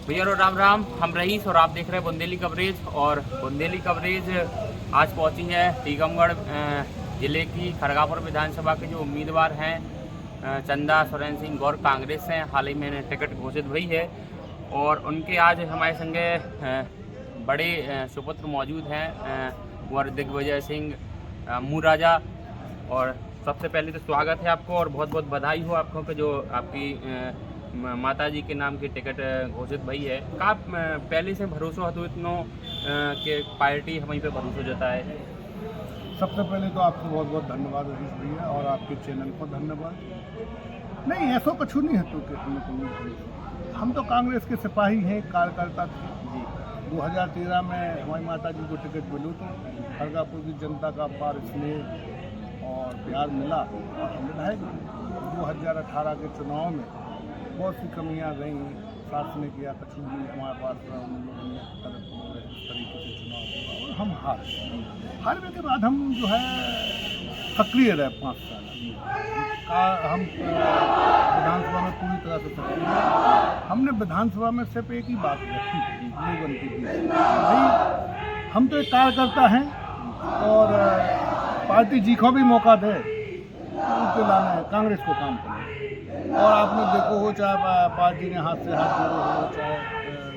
भैया राम राम। हम रईस और आप देख रहे हैं बुंदेली कवरेज। और बुंदेली कवरेज आज पहुंची है टीकमगढ़ जिले की खड़गापुर विधानसभा के जो उम्मीदवार हैं चंदा सोरेन सिंह गौर कांग्रेस से हाल ही में टिकट घोषित हुई है। और उनके आज हमारे संगे बड़े सुपुत्र मौजूद हैं कुंवर दिग्विजय सिंह मूराजा। और सबसे पहले तो स्वागत है आपको और बहुत बहुत बधाई हो आपको कि जो आपकी माता जी के नाम की टिकट घोषित भई है। का पहले से भरोसा तो इतनो के पार्टी हमें पे भरोसा जताए। सबसे पहले तो आपको बहुत बहुत धन्यवाद रईस भैया और आपके चैनल को धन्यवाद। नहीं ऐसा कुछ नहीं है तो कि हम तो कांग्रेस के सिपाही हैं, कार्यकर्ता थे जी। 2013 में हमारी माता जी को टिकट मिली तो खड़गापुर की जनता का अपार स्नेह और प्यार मिला और हम विधायक। 2018 के चुनाव में बहुत सी कमियां रहीं, शासन ने किया कछु भी हमारे पास इस तरीके से चुनाव हुआ और हम हारने के बाद हम जो है सक्रिय रहे 5 साल। हम विधानसभा में पूरी तरह से सक्रिय रहे। हमने विधानसभा में सिर्फ एक ही बात रखी लोगों के बीच, भाई हम तो एक कार्यकर्ता हैं और पार्टी जी को भी मौका दे उनके लाने कांग्रेस को काम करना। और आपने देखो हो चाहे पार्टी ने हाथ से हाथ जोड़े हो, चाहे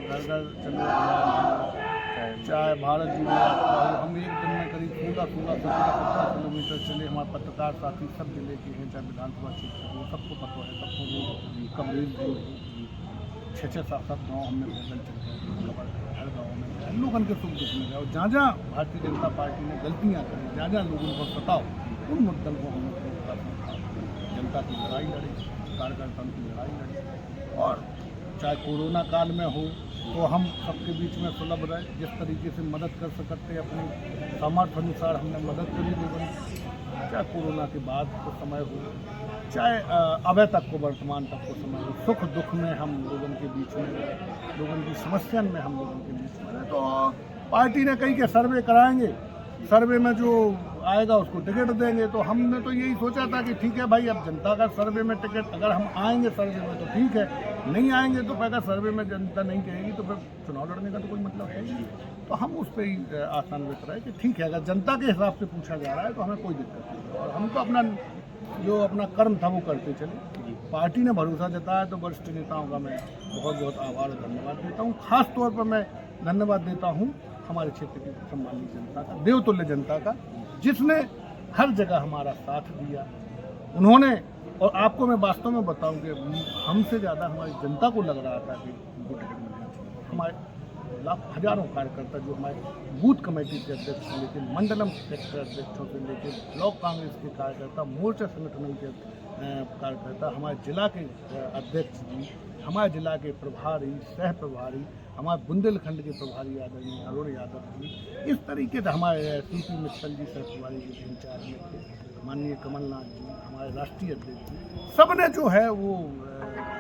घर घर चले अभियान, चाहे भारत जी में हम एक दिन में करीब 16-17 किलोमीटर चले। हमारे पत्रकार साथी सब जिले के हैं, चाहे विधानसभा क्षेत्र को सबको पता है, सबको जो कवरेज भी 6-7 गाँव हमने पैदल चलते हर गाँव में लोगों के सुख दुख में गए। और जहाँ जहाँ भारतीय जनता पार्टी ने गलतियाँ करी, जहाँ जहाँ लोगों को सताओ, उन मुद्दों को हमने जनता की लड़ाई लड़ी, कार्यकर्ताओं की लड़ाई लड़ी। और चाहे कोरोना काल में हो तो हम सबके बीच में सुलभ रहे, जिस तरीके से मदद कर सकते अपने सामर्थ्य अनुसार हमने मदद करी लोगों। चाहे कोरोना के बाद को समय हो, चाहे अभी तक को वर्तमान तक को समय हो, सुख दुख में हम लोगों के बीच में रहे, लोगों की समस्या में हम लोगों के बीच में रहे। तो पार्टी ने कही कि सर्वे कराएंगे, सर्वे में जो आएगा उसको टिकट देंगे। तो हमने तो यही सोचा था कि ठीक है भाई, अब जनता का सर्वे में टिकट अगर हम आएंगे सर्वे में तो ठीक है, नहीं आएंगे तो अगर सर्वे में जनता नहीं कहेगी तो फिर चुनाव लड़ने का तो कोई मतलब है ही नहीं। तो हम उस पर ही आसान्वित रहे कि ठीक है, अगर जनता के हिसाब से पूछा जा रहा है तो हमें कोई दिक्कत नहीं। और हम तो अपना कर्म था वो करते चले। पार्टी ने भरोसा जताया तो वरिष्ठ नेताओं का मैं बहुत बहुत आभार और धन्यवाद देता हूँ। खास तौर पर मैं धन्यवाद देता हूँ हमारे क्षेत्र की सम्मानित जनता का, देवतुल्य जनता का, जिसने हर जगह हमारा साथ दिया। उन्होंने, और आपको मैं वास्तव में बताऊं कि हमसे ज़्यादा हमारी जनता को लग रहा था कि उनको टिकट मिलना चाहिए। हमारे हजारों कार्यकर्ता जो हमारे बूथ कमेटी के अध्यक्ष से लेकर मंडलम सेक्टर अध्यक्षों से लेकर ब्लॉक कांग्रेस के कार्यकर्ता, मोर्चा संगठनों के कार्यकर्ता, हमारे जिला के अध्यक्ष जी, हमारे जिला के प्रभारी, सह प्रभारी, हमारे बुंदेलखंड के प्रभारी आदरणीय अरुण यादव जी, इस तरीके से हमारे सीपी मित्तल जी सह प्रभारी जी इंचार्ज में थे, माननीय कमलनाथ जी हमारे राष्ट्रीय अध्यक्ष जी, सब ने जो है वो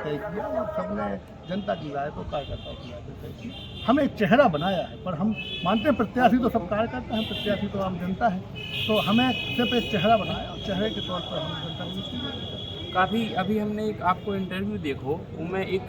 तय किया और सबने जनता की राय को कार्यकर्ताओं की राय को तय की। हमें एक चेहरा बनाया है, पर हम मानते हैं प्रत्याशी तो सब कार्यकर्ता हैं, प्रत्याशी तो आम जनता है। तो हमें सिर्फ एक चेहरा बनाया और चेहरे के तौर पर हम जनता की काफ़ी अभी हमने एक आपको इंटरव्यू देखो उनमें एक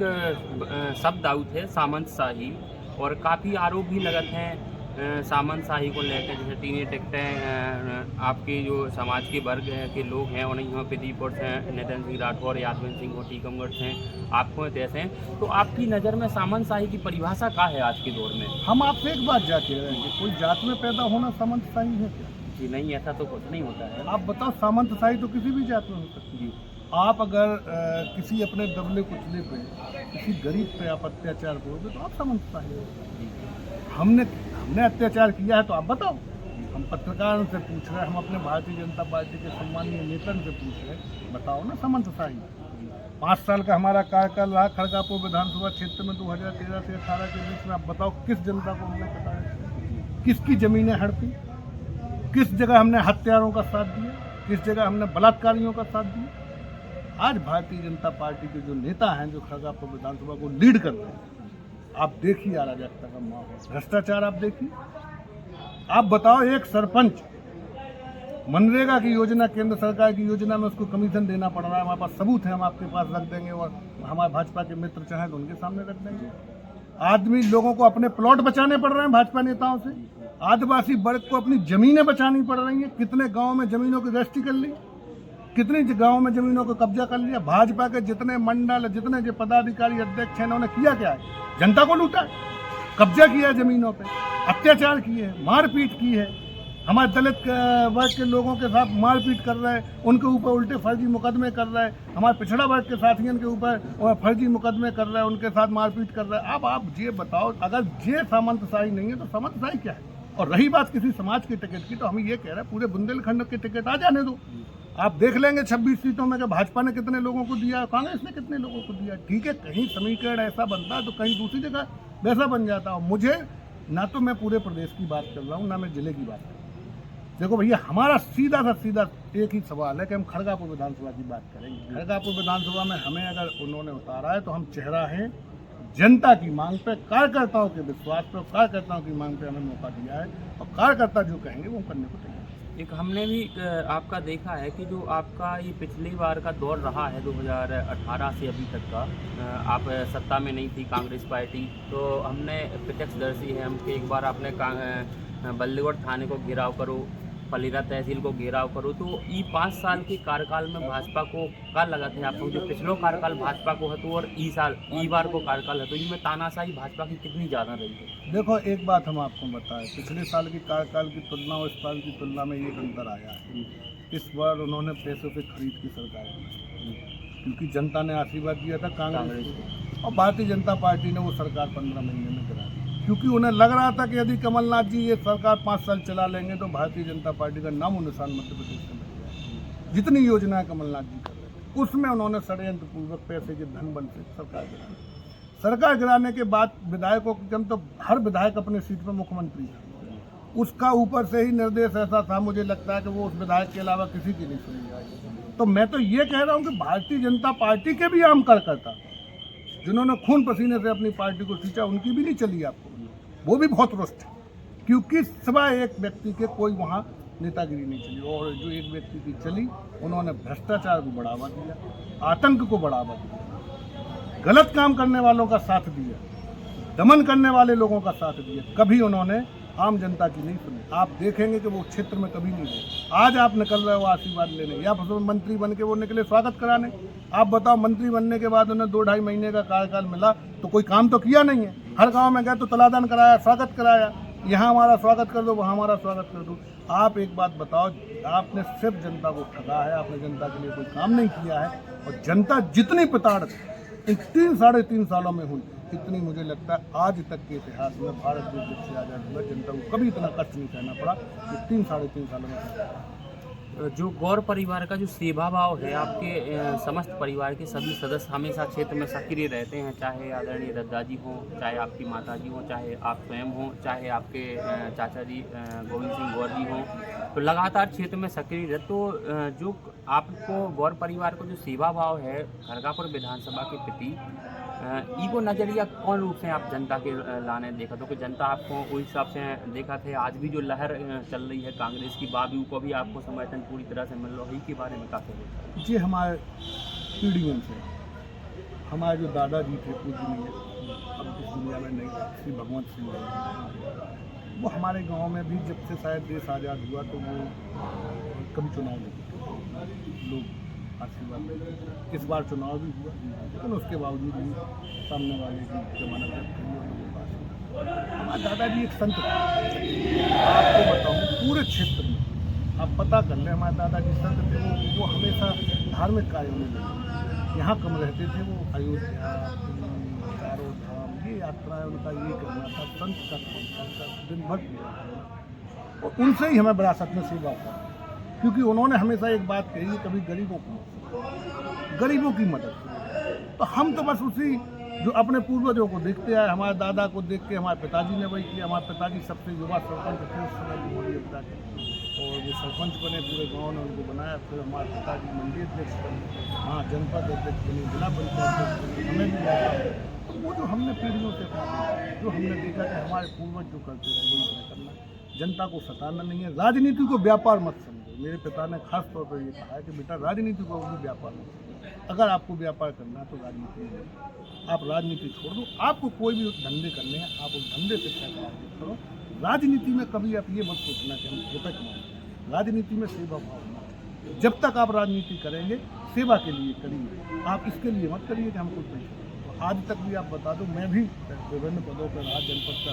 शब्द आउट है सामंत शाही, और काफ़ी आरोप भी लगत हैं सामंत शाही को लेकर। जैसे 3 टिकटें आपके जो समाज के वर्ग के लोग हैं उन्हें यहाँ प्रदीपुर से नितिन सिंह राठौर, यादविंद्र सिंह और टीकमगढ़ से आपको जैसे हैं। तो आपकी नज़र में सामंत शाही की परिभाषा क्या है आज के दौर में? हम आपसे एक बात जाके रहेंगे, कोई जात में पैदा होना सामंत शाही है क्या? जी नहीं, ऐसा तो कुछ नहीं होता है। आप बताओ, सामंत शाही तो किसी भी जात में हो सकती है। आप अगर किसी अपने दबले कुचले पे, किसी गरीब पे आप अत्याचार करोगे तो आप सामंत शाही हो। हमने अत्याचार किया है तो आप बताओ। हम पत्रकारों से पूछ रहे हैं, हम अपने भारतीय जनता पार्टी के सम्मानीय नेतन से पूछ रहे हैं, बताओ ना सामंत शाही। 5 साल का हमारा कार्यकाल रहा खड़गापुर विधानसभा क्षेत्र में 2013 से 18 के बीच में। आप बताओ किस जनता को हमने बताया, किसकी जमीनें हड़पी, किस जगह हमने हत्यारों का साथ दिया, किस जगह हमने बलात्कारियों का साथ दिया। आज भारतीय जनता पार्टी के जो नेता हैं जो खड़गापुर विधानसभा को लीड करते हैं, आप देखिए अराजकता का माहौल, भ्रष्टाचार आप देखिए। आप बताओ, एक सरपंच मनरेगा की योजना, केंद्र सरकार की योजना में उसको कमीशन देना पड़ रहा है। हमारे पास सबूत है, हम आपके पास रख देंगे और हमारे भाजपा के मित्र चाहें तो उनके सामने रख देंगे। आदमी लोगों को अपने प्लॉट बचाने पड़ रहे हैं भाजपा नेताओं से, आदिवासी वर्ग को अपनी जमीनें बचानी पड़ रही हैं। कितने गांव में जमीनों की रजिस्ट्री कर ली, कितनी गांव में जमीनों को कब्जा कर लिया। भाजपा के जितने मंडल, जितने जो पदाधिकारी अध्यक्ष हैं, उन्होंने किया क्या है? जनता को लूटा है, कब्जा किया है जमीनों पे, अत्याचार किए हैं, मारपीट की है। हमारे दलित वर्ग के लोगों के साथ मारपीट कर रहे हैं, उनके ऊपर उल्टे फर्जी मुकदमे कर रहे हैं। हमारे पिछड़ा वर्ग के साथियों के ऊपर फर्जी मुकदमे कर रहे हैं, उनके साथ मारपीट कर रहे हैं। अब आप ये बताओ, अगर ये सामंतशाही नहीं है तो सामंतशाही क्या है? और रही बात किसी समाज के टिकट की, तो हम ये कह रहे हैं पूरे बुंदेलखंड के टिकट आ जाने दो। आप देख लेंगे 26 सीटों में कि भाजपा ने कितने लोगों को दिया, कांग्रेस ने कितने लोगों को दिया। ठीक है, कहीं समीकरण ऐसा बनता है तो कहीं दूसरी जगह वैसा बन जाता है। मुझे ना तो मैं पूरे प्रदेश की बात कर रहा हूँ, ना मैं जिले की बात कर रहा हूँ। देखो भैया, हमारा सीधा एक ही सवाल है कि हम खड़गापुर विधानसभा की बात करेंगे। खड़गापुर विधानसभा में हमें अगर उन्होंने उतारा है तो हम चेहरा हैं जनता की मांग पे, कार्यकर्ताओं के विश्वास पे, कार्यकर्ताओं की मांग पे हमें मौका दिया है और कार्यकर्ता जो कहेंगे वो करने को तैयार है। एक हमने भी आपका देखा है कि जो आपका ये पिछली बार का दौर रहा है 2018 से अभी तक का, आप सत्ता में नहीं थी कांग्रेस पार्टी, तो हमने प्रत्यक्षदर्शी है हम कि एक बार आपने बल्लीगढ़ थाने को घेराव करो, फलीरा तहसील को घेराव करो। तो ये 5 साल के कार्यकाल में भाजपा को का लगा थे आपको जो पिछलो कार्यकाल भाजपा को हतो और ई बार को कार्यकाल हतो, इनमें तानाशाही भाजपा की कितनी ज़्यादा रही है? देखो, एक बात हम आपको बताएं, पिछले साल की कार्यकाल की तुलना और इस साल की तुलना में एक अंतर आया है। इस बार उन्होंने पैसों से खरीद की सरकार बनाई, क्योंकि जनता ने आशीर्वाद दिया था कांग्रेस को, और भारतीय जनता पार्टी ने वो सरकार 15 महीने में गिरा दी, क्योंकि उन्हें लग रहा था कि यदि कमलनाथ जी ये सरकार 5 साल चला लेंगे तो भारतीय जनता पार्टी का नामो निशान मध्य प्रदेश में मिल जाएगा। जितनी योजनाएं कमलनाथ जी कर रहे थे उसमें उन्होंने षड्यंत्र पूर्वक पैसे के धन बल से सरकार गिराने के बाद विधायकों की तो हर विधायक अपनी सीट पर मुख्यमंत्री है, उसका ऊपर से ही निर्देश ऐसा था, मुझे लगता है कि वो उस विधायक के अलावा किसी की नहीं सुनी जाएगी। तो मैं तो ये कह रहा हूँ कि भारतीय जनता पार्टी के भी आम कार्यकर्ता जिन्होंने खून पसीने से अपनी पार्टी को खींचा, उनकी भी नहीं चली आपको, वो भी बहुत रुष्ट है, क्योंकि सिवाय एक व्यक्ति के कोई वहाँ नेतागिरी नहीं चली। और जो एक व्यक्ति की चली, उन्होंने भ्रष्टाचार को बढ़ावा दिया, आतंक को बढ़ावा दिया, गलत काम करने वालों का साथ दिया, दमन करने वाले लोगों का साथ दिया। कभी उन्होंने आम जनता की नहीं सुनी। आप देखेंगे कि वो क्षेत्र में कभी नहीं गए। आज आप निकल रहे हो आशीर्वाद लेने, या फिर मंत्री बन के वो निकले स्वागत कराने। आप बताओ, मंत्री बनने के बाद उन्हें 2-2.5 महीने का कार्यकाल मिला तो कोई काम तो किया नहीं है। हर गांव में गए तो तलादान कराया, स्वागत कराया, यहाँ हमारा स्वागत कर दो, वहाँ हमारा स्वागत कर दो। आप एक बात बताओ, आपने सिर्फ जनता को ठगा है, आपने जनता के लिए कोई काम नहीं किया है। और जनता जितनी प्रताड़ित इन 3-3.5 सालों में हुई, इतनी मुझे लगता है आज तक के इतिहास में भारत देश जब से आज़ाद हुआ जनता को कभी इतना कष्ट नहीं सहना पड़ा जो 3-3.5 सालों में। जो गौर परिवार का जो सेवा भाव है, आपके समस्त परिवार के सभी सदस्य हमेशा क्षेत्र में सक्रिय रहते हैं, चाहे आदरणीय दद्दा जी हों, चाहे आपकी माता जी हों, चाहे आप स्वयं हों, चाहे आपके चाचा जी गोविंद सिंह गौर जी हों, तो लगातार क्षेत्र में सक्रिय रहे। तो जो आपको गौर परिवार को जो सेवा भाव है खड़गापुर विधानसभा के प्रति, ईगो नज़रिया कौन रूप से आप जनता के लाने देखा तो कि जनता आपको उस हिसाब से देखा थे? आज भी जो लहर चल रही है कांग्रेस की, बाबू को भी आपको समर्थन पूरी तरह से मिल रहा है, के बारे में काफ़ी बोलता है जी। हमारे पीढ़ियों से हमारे जो दादाजी थे पूजनीय, अब इस दुनिया में नहीं, श्री भगवंत सिंह, वो हमारे गांव में भी जब से शायद देश आज़ाद हुआ तो वो कभी चुनाव नहीं, लोग आशीर्वाद में। इस बार चुनाव भी हुआ, लेकिन उसके बावजूद भी सामने वाले की जमानत हमारे दादाजी एक संत थे। आपको बताऊँ, पूरे क्षेत्र में आप पता कर लें, हमारे दादाजी संत थे। वो हमेशा धार्मिक कार्यों में लगे, यहाँ कम रहते थे। वो अयोध्या, चारों धाम, ये यात्राएं उनका ये करना था, संत का काम था, दिन भर। और उनसे ही हमें विरासत में सेवा हुआ, क्योंकि उन्होंने हमेशा एक बात कही, कभी गरीबों की मदद। तो हम तो बस उसी जो अपने पूर्वजों को देखते आए, हमारे दादा को देख के हमारे पिताजी ने वही किया। हमारे पिताजी सबसे युवा सरपंच थे उस समय की मोदी अब्दा के, और वो सरपंच बने, पूरे गांव ने उनको बनाया। फिर हमारे पिताजी मंडी अध्यक्ष बने, हाँ जनपद अध्यक्ष बने, जिला पंचायत अध्यक्ष बने, हमें भी बनाया। वो जो हमने पीढ़ियों से जो हमने देखा कि हमारे पूर्वज जो करते रहे वही हमें करना। जनता को सताना नहीं है, राजनीति को व्यापार मत समझो। मेरे पिता ने खास तौर पर ये कहा है कि बेटा राजनीति को भी व्यापार मत समझो। अगर आपको व्यापार करना है तो राजनीति में जाइए। आप राजनीति छोड़ दो, आपको कोई भी धंधे करने हैं आप उस धंधे से पैसा अर्जित करो। राजनीति में कभी आप ये मत सोचना कि हम रुपये कमाएं। राजनीति में सेवा भाव होना चाहिए। जब तक आप राजनीति करेंगे सेवा के लिए करिए, आप इसके लिए मत करिए कि हम कुछ पैसे। आज तक भी आप बता दो, मैं भी विभिन्न पदों पर रहा, जनपद का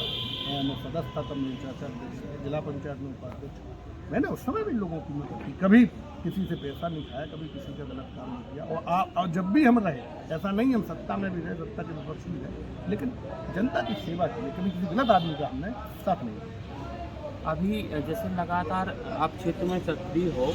मैं सदस्य था, तब मेरे चाचा अध्यक्ष, जिला पंचायत में उपाध्यक्ष। मैंने उस समय भी लोगों की मदद की, कभी किसी से पैसा नहीं खाया, कभी किसी का गलत काम नहीं किया। और जब भी हम रहे, ऐसा नहीं हम सत्ता में भी रहे, सत्ता के विपक्ष भी रहे, लेकिन जनता की सेवा के लिए कभी किसी गलत आदमी का हमने साथ नहीं दिया। अभी जैसे लगातार आप क्षेत्र में सक्रिय हो,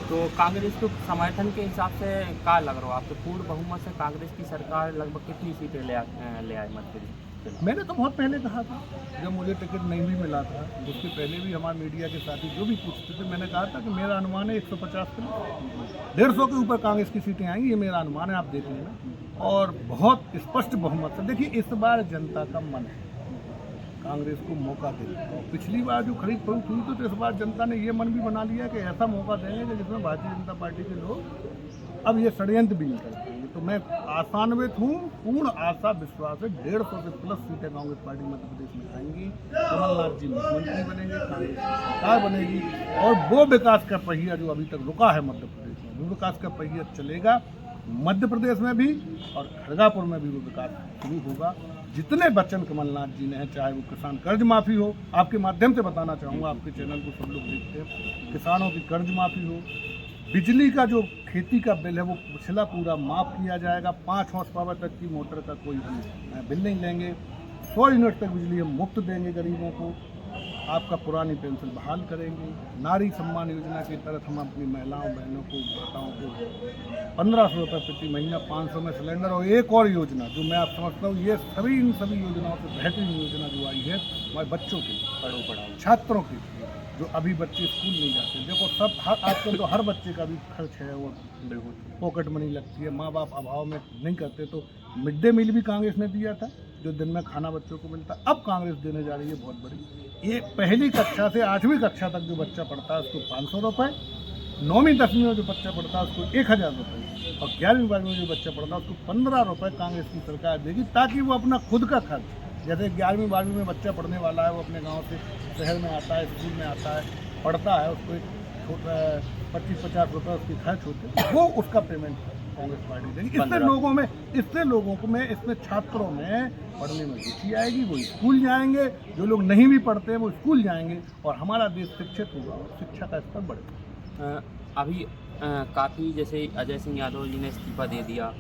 तो कांग्रेस को समर्थन के हिसाब से क्या लग रहा हो आपको? पूर्ण बहुमत से कांग्रेस की सरकार लगभग कितनी सीटें ले आए मध्य प्रदेश? मैंने तो बहुत पहले कहा था, जब मुझे टिकट नहीं भी मिला था, उसके पहले भी हमारे मीडिया के साथी जो भी पूछते थे, मैंने कहा था कि मेरा अनुमान है 150 के 150 के ऊपर कांग्रेस की सीटें आएंगी, ये मेरा अनुमान है, आप देख लेना। और बहुत स्पष्ट बहुमत से। देखिए, इस बार जनता का मन है कांग्रेस को मौका देने का। पिछली बार जो खरीद फरोख्त हुई तो इस बार जनता ने ये मन भी बना लिया कि ऐसा मौका देंगे कि जिसमें भारतीय जनता पार्टी के लोग अब ये षड्यंत्र भी नहीं कर पाएंगे। तो मैं आशान्वित हूँ, पूर्ण आशा विश्वास है, 150 से प्लस सीटें कांग्रेस पार्टी मध्य प्रदेश में आएंगी। कमलनाथ जी मुख्यमंत्री बनेंगे, कांग्रेस की सरकार बनेगी, और वो विकास का पहिया जो अभी तक रुका है मध्य प्रदेश में, वो विकास का पहिया चलेगा मध्य प्रदेश में भी, और खड़गापुर में भी वो विकास शुरू होगा। जितने वचन कमलनाथ जी ने हैं, चाहे वो किसान कर्ज माफ़ी हो, आपके माध्यम से बताना चाहूँगा, आपके चैनल को सब लोग देखते हैं, किसानों की कर्ज माफ़ी हो, बिजली का जो खेती का बिल है वो पिछला पूरा माफ़ किया जाएगा, 5 हॉर्स पावर तक की मोटर का कोई हम बिल नहीं लेंगे, 100 यूनिट तक बिजली हम मुफ्त देंगे गरीबों को, आपका पुरानी पेंशन बहाल करेंगे, नारी सम्मान योजना के तहत हम अपनी महिलाओं बहनों को माताओं को 1500 रुपये प्रति महीना, 500 में सिलेंडर, और एक और योजना जो मैं आप समझता हूँ, ये इन सभी योजनाओं से बेहतरीन योजना जो आई है हमारे बच्चों के लिए, छात्रों के लिए, जो अभी बच्चे स्कूल नहीं जाते। देखो, सब आजकल तो हर बच्चे का भी खर्च है, वो देखो पॉकेट मनी लगती है, माँ बाप अभाव में नहीं करते। तो मिड डे मील भी कांग्रेस ने दिया था, जो दिन में खाना बच्चों को मिलता, अब कांग्रेस देने जा रही है बहुत बड़ी। ये पहली कक्षा से 8वीं कक्षा तक जो बच्चा पढ़ता है उसको 500 रुपये, 9वीं 10वीं में जो बच्चा पढ़ता है उसको 1000 रुपये, और 11वीं 12वीं में जो बच्चा पढ़ता है उसको 15 रुपये कांग्रेस की सरकार देगी, ताकि वो अपना खुद का खर्च, जैसे 11वीं 12वीं में बच्चा पढ़ने वाला है, वो अपने गाँव से शहर में आता है, स्कूल में आता है, पढ़ता है, उसको एक 25-50 रुपये उसके खर्च होते हैं, वो उसका पेमेंट कांग्रेस पार्टी देगी। इससे लोगों को इसमें छात्रों में पढ़ने में रुचि आएगी, वो स्कूल जाएंगे, जो लोग नहीं भी पढ़ते हैं वो स्कूल जाएंगे, और हमारा देश शिक्षित होगा और शिक्षा का स्तर बढ़ेगा। अभी काफ़ी जैसे अजय सिंह यादव जी ने इस्तीफा दे दिया,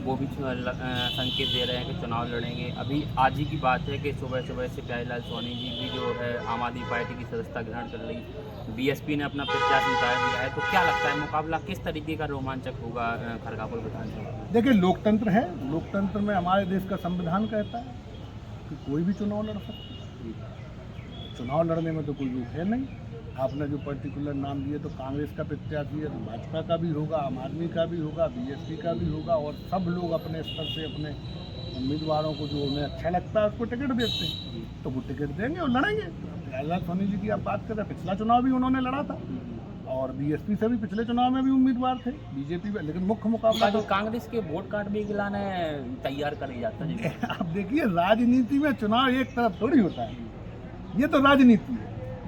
वो भी संकेत दे रहे हैं कि चुनाव लड़ेंगे। अभी आज ही की बात है कि सुबह से प्यारेलाल सोनी जी भी जो है आम आदमी पार्टी की सदस्यता ग्रहण कर रही, बीएसपी ने अपना प्रत्याशी उतार दिया है। तो क्या लगता है मुकाबला किस तरीके का रोमांचक होगा खड़गापुर विधानसभा? देखिए, लोकतंत्र है, लोकतंत्र में हमारे देश का संविधान कहता है कि कोई भी चुनाव लड़ सकता है। चुनाव लड़ने में तो कोई रोक है नहीं। आपने जो पर्टिकुलर नाम दिए, तो कांग्रेस का प्रत्याशी है तो भाजपा का भी होगा, आम आदमी का भी होगा, बीएसपी का भी होगा, और सब लोग अपने स्तर से अपने उम्मीदवारों को जो उन्हें अच्छा लगता है उसको टिकट देते हैं, तो वो टिकट देंगे और लड़ेंगे। प्यारेलाल सोनी जी की आप बात करें, पिछला चुनाव भी उन्होंने लड़ा था, और बीएसपी से भी पिछले चुनाव में भी उम्मीदवार थे, बीजेपी में, लेकिन मुख्य मुकाबला तो कांग्रेस के वोट कार्ड भी गिलाने तैयार कर जाता है। आप देखिए, राजनीति में चुनाव एक तरफ थोड़ी होता है, ये तो राजनीति है।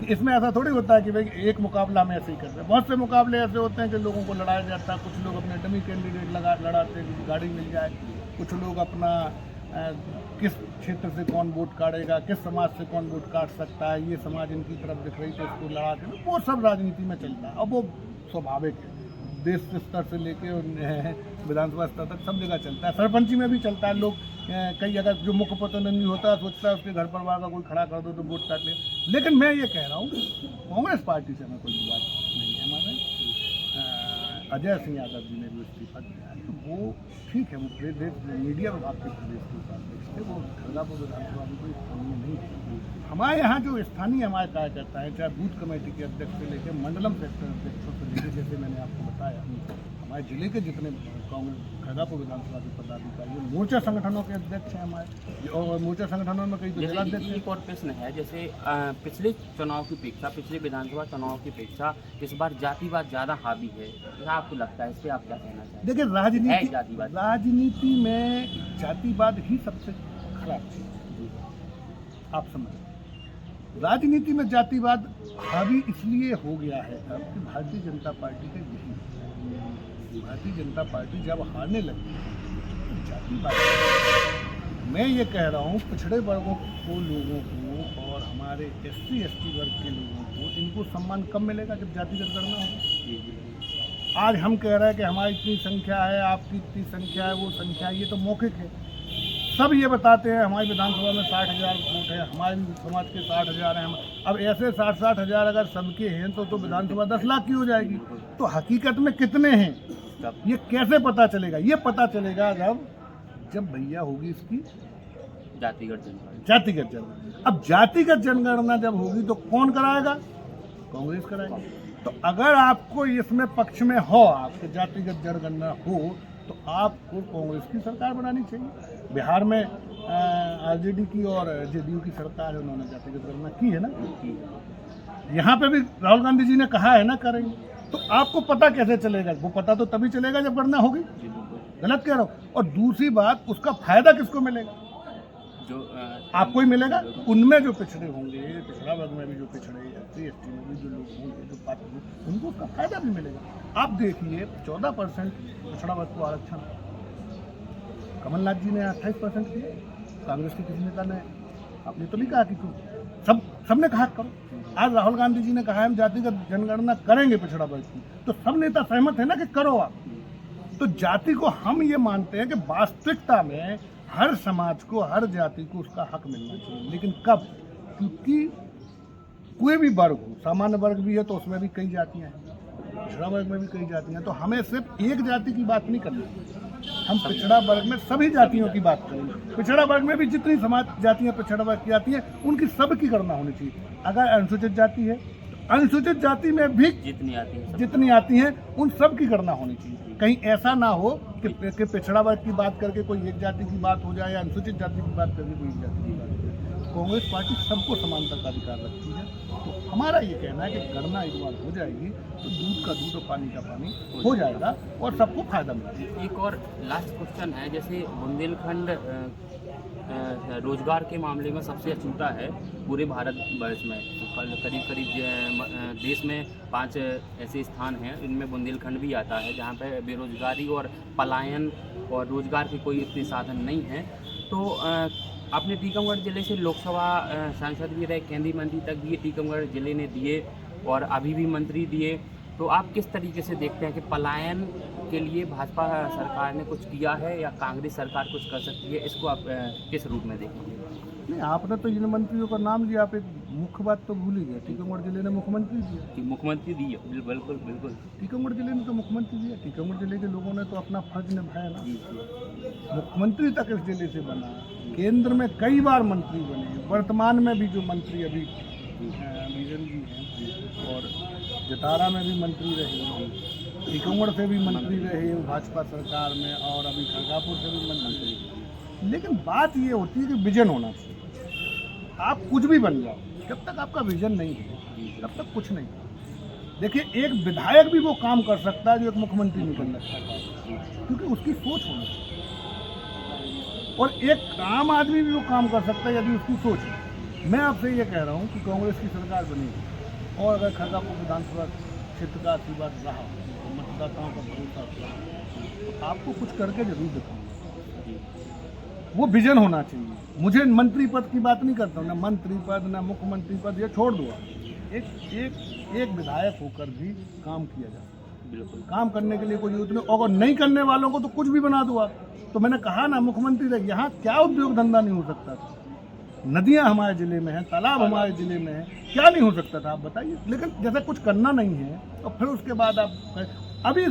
इसमें ऐसा थोड़ी होता है कि भाई एक मुकाबला में ऐसे ही करते हैं। बहुत से मुकाबले ऐसे होते हैं कि लोगों को लड़ाया जाता है, कुछ लोग अपने डमी कैंडिडेट लड़ाते हैं कि गाड़ी मिल जाए, कुछ लोग अपना किस क्षेत्र से कौन वोट काटेगा, किस समाज से कौन वोट काट सकता है, ये समाज इनकी तरफ दिख रही तो इसको लड़ा के, वो सब राजनीति में चलता है। अब वो स्वाभाविक है, देश स्तर से लेके विधानसभा स्तर तक सब जगह चलता है, सरपंची में भी चलता है। लोग कई अगर जो मुख्य प्रतिद्वंदी होता है सोचता है उसके घर परिवार का कोई खड़ा कर दो तो वोट काट ले। लेकिन मैं ये कह रहा हूँ, कांग्रेस पार्टी से हमें कोई विवाद नहीं है। हमारे अजय सिंह यादव जी ने भी इस्तीफा दिया है, तो वो ठीक है, वो प्रदेश मीडिया विभाग के प्रदेश के उपाध्यक्ष थे, वो खड़गापुर विधानसभा में कोई स्थानीय नहीं थे। हमारे यहाँ जो स्थानीय हमारे कार्यकर्ता हैं, चाहे बूथ कमेटी के अध्यक्ष से लेकर मंडलम सेक्टर अध्यक्षों से लेकर, जैसे मैंने आपको बताया, हमारे जिले के जितने कांग्रेस खड़गापुर विधानसभा के पदाधिकारी हैं, मोर्चा संगठनों के अध्यक्ष हैं हमारे, और मोर्चा संगठनों में कई तो जिलाध्यक्ष जैसे हैं। एक और प्रश्न है, जैसे पिछले चुनाव की अपेक्षा, पिछले विधानसभा चुनाव की अपेक्षा इस बार जातिवाद ज़्यादा हावी है, क्या आपको लगता है? इस पर आप क्या कहना चाहेंगे? देखिए, है जातिवाद? राजनीति में जातिवाद ही सबसे खराब चीज है। आप समझ, राजनीति में जातिवाद हावी इसलिए हो गया है अब कि भारतीय जनता पार्टी का यही है। भारतीय जनता पार्टी जब हारने लगी तो जातिवाद, मैं ये कह रहा हूँ पिछड़े वर्गों को, लोगों को और हमारे SC ST वर्ग के लोगों को, इनको सम्मान कब मिलेगा? जब जातिगत गणना होगी। आज हम कह रहे हैं कि हमारी इतनी संख्या है, आपकी इतनी संख्या है, वो संख्या है, ये तो मौखिक है। सब ये बताते हैं हमारी विधानसभा में 60,000 वोट है, हमारे समाज के 60,000 हैं। अब ऐसे 60-60 हज़ार अगर सबके हैं तो विधानसभा 10 लाख की हो जाएगी। तो हकीकत में कितने हैं ये कैसे पता चलेगा? ये पता चलेगा जब भैया होगी इसकी जातिगत जनगणना। जातिगत जनगणना। अब जातिगत जनगणना जब होगी तो कौन कराएगा? कांग्रेस कराएगी। तो अगर आपको इसमें पक्ष में हो, आपके जातिगत जनगणना हो, तो आपको कांग्रेस की सरकार बनानी चाहिए। बिहार में RJD की और JDU की सरकार है, उन्होंने जातिगत गणना की है ना। यहाँ पे भी राहुल गांधी जी ने कहा है ना करेंगे। तो आपको पता कैसे चलेगा? वो पता तो तभी चलेगा जब गणना होगी। गलत कह रहा हूँ। और दूसरी बात, उसका फायदा किसको मिलेगा? जो आपको ही मिलेगा। उनमें जो पिछड़े होंगे, पिछड़ा वर्ग में भी जो पिछड़े, SC ST में भी जो लोग होंगे, जो पात्र होंगे, उनको उसका फायदा भी मिलेगा। आप देखिए 14% पिछड़ा वर्ग को आरक्षण कमलनाथ जी ने 28% किया, कांग्रेस के किसी नेता ने, आपने तो नहीं कहा कि सबने कहा करो। आज राहुल गांधी जी ने कहा हम जातिगत जनगणना करेंगे पिछड़ा वर्ग की, तो सब नेता सहमत है ना कि करो आप। तो जाति को हम ये मानते हैं कि वास्तविकता में हर समाज को, हर जाति को उसका हक मिलना चाहिए। लेकिन कब? क्योंकि कोई भी वर्ग हो, सामान्य वर्ग भी है तो उसमें भी कई जातियां हैं, पिछड़ा वर्ग में भी कई जातियां हैं। तो हमें सिर्फ एक जाति की बात नहीं करनी, हम पिछड़ा वर्ग में सभी जातियों की बात करेंगे। पिछड़ा वर्ग में भी जितनी समाज जातियां पिछड़ा वर्ग की आती हैं, उनकी सबकी गणना होनी चाहिए। अगर अनुसूचित जाति है, अनुसूचित जाति में भी जितनी आती हैं उन सब की गणना होनी चाहिए। कहीं ऐसा ना हो कि पिछड़ा वर्ग की बात करके कोई एक जाति की बात हो जाए या अनुसूचित जाति की बात करके कोई एक जाति की बात हो जाए। कांग्रेस पार्टी सबको समानता का अधिकार रखती है। तो हमारा ये कहना है कि गणना एक बार हो जाएगी तो दूध का दूध और पानी का पानी हो जाएगा और सबको फायदा मिलेगा। एक और लास्ट क्वेश्चन है, जैसे बुंदेलखंड रोजगार के मामले में सबसे अछूता है पूरे भारत वर्ष में। करीब देश में 5 ऐसे स्थान हैं, इनमें बुंदेलखंड भी आता है, जहाँ पे बेरोजगारी और पलायन और रोजगार के कोई इतने साधन नहीं हैं। तो आपने टीकमगढ़ जिले से लोकसभा सांसद भी रहे, केंद्रीय मंत्री तक भी टीकमगढ़ जिले ने दिए और अभी भी मंत्री दिए। तो आप किस तरीके से देखते हैं कि पलायन के लिए भाजपा सरकार ने कुछ किया है या कांग्रेस सरकार कुछ कर सकती है? इसको आप किस रूप में देखेंगे? नहीं, आपने तो इन मंत्रियों का नाम लिया, आप एक मुख्य बात तो भूल ही गए। टीकमगढ़ जिले ने मुख्यमंत्री दिया। मुख्यमंत्री दी, बिल्कुल बिल्कुल। टीकमगढ़ जिले ने तो मुख्यमंत्री दिया। टीकमगढ़ जिले के लोगों ने तो अपना फर्ज निभाया ना। मुख्यमंत्री तक इस जिले से बना, केंद्र में कई बार मंत्री बने, वर्तमान में भी जो मंत्री अभी बीजन जी हैं और जतारा में भी मंत्री रहे, टीकमगढ़ से भी मंत्री रहे भाजपा सरकार में, और अभी खड़गापुर से भी मंत्री। लेकिन बात ये होती है कि विजन होना चाहिए। आप कुछ भी बन जाओ, जब तक आपका विजन नहीं है तब तक कुछ नहीं। देखिए, एक विधायक भी वो काम कर सकता है जो एक मुख्यमंत्री नहीं कर सकता, क्योंकि उसकी सोच होनी चाहिए। और एक आम आदमी भी वो काम कर सकता है यदि उसकी सोच है। मैं आपसे ये कह रहा हूँ कि कांग्रेस की सरकार बनेगी और अगर खड़गापुर विधानसभा क्षेत्र का आशीर्वाद रहा, तो मतदाताओं का भरोसा रहा, तो आपको कुछ करके जरूर दिखाऊंगा। वो विजन होना चाहिए। मुझे मंत्री पद की बात नहीं करता हूँ, ना मंत्री पद ना मुख्यमंत्री पद, ये छोड़ दो। एक विधायक होकर भी काम किया जाए। बिल्कुल, काम करने के लिए कोई यूथ नहीं, और नहीं करने वालों को तो कुछ भी बना दो आप। तो मैंने कहा ना, मुख्यमंत्री रहे, यहाँ क्या उद्योग धंधा नहीं हो सकता था? नदियाँ हमारे ज़िले में हैं, तालाब हमारे ज़िले में हैं, क्या नहीं हो सकता था आप बताइए? लेकिन जैसे कुछ करना नहीं है तो फिर उसके बाद आप, अभी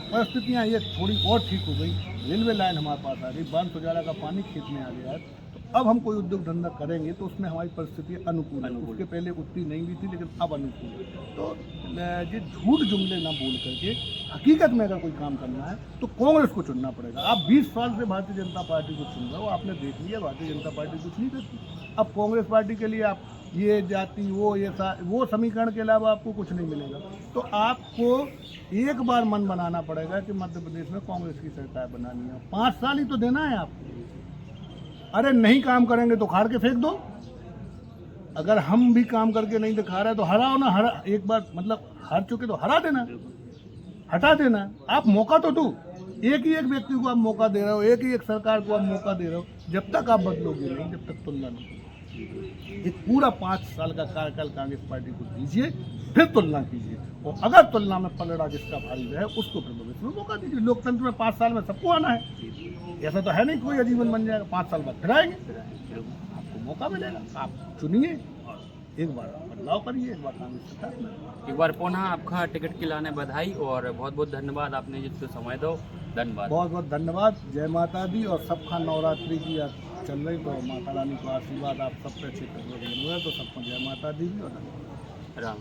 परिस्थितियाँ ये थोड़ी और ठीक हो गई, रेलवे लाइन हमारे पास आ गई, बांध सुजाला का पानी खेत में आ गया है, तो अब हम कोई उद्योग धंधा करेंगे तो उसमें हमारी परिस्थिति अनुकूल है। उसके पहले उतनी नहीं भी थी, लेकिन अब अनुकूल है। तो ये झूठ जुमले ना बोल करके हकीकत में अगर कोई काम करना है तो कांग्रेस को चुनना पड़ेगा। आप 20 साल से भारतीय जनता पार्टी को चुन रहे हो, आपने देख लिया भारतीय जनता पार्टी कुछ नहीं करती। अब कांग्रेस पार्टी के लिए आप ये जाति वो समीकरण के अलावा आपको कुछ नहीं मिलेगा। तो आपको एक बार मन बनाना पड़ेगा कि मध्य प्रदेश में कांग्रेस की सरकार बनानी है। 5 साल ही तो देना है आपको। अरे नहीं काम करेंगे तो खाड़ के फेंक दो। अगर हम भी काम करके नहीं दिखा रहे तो हराओ ना, हरा एक बार मतलब हार चुके तो हरा देना, हटा देना। आप मौका तो दो। एक ही एक व्यक्ति को आप मौका दे रहे हो, एक ही एक सरकार को आप मौका दे रहे हो। जब तक आप बदलोगे नहीं, जब तक तुलना नहीं। एक पूरा 5 साल का कार्यकाल कांग्रेस पार्टी को दीजिए, फिर तुलना कीजिए। और अगर तुलना में पलड़ा जिसका भारी रहे उसको फिर भविष्य में मौका दीजिए। लोकतंत्र में 5 साल में सबको आना है। ऐसा तो है नहीं कोई आजीवन बन जाएगा। 5 साल बाद फिर आएंगे, आपको मौका मिलेगा। आप चुनिए, एक बार बदलाव करिए, एक बार कांग्रेस सरकार में। एक बार पुनः आपका टिकट के लाने बधाई और बहुत बहुत धन्यवाद, आपने जितना समय दो। धन्यवाद, बहुत बहुत धन्यवाद। जय माता दी। और सबका नवरात्रि की चल रही तो माता रानी का आशीर्वाद आप सब पे क्षेत्र में तो सबको जय माता दी और धन्यवाद। राम।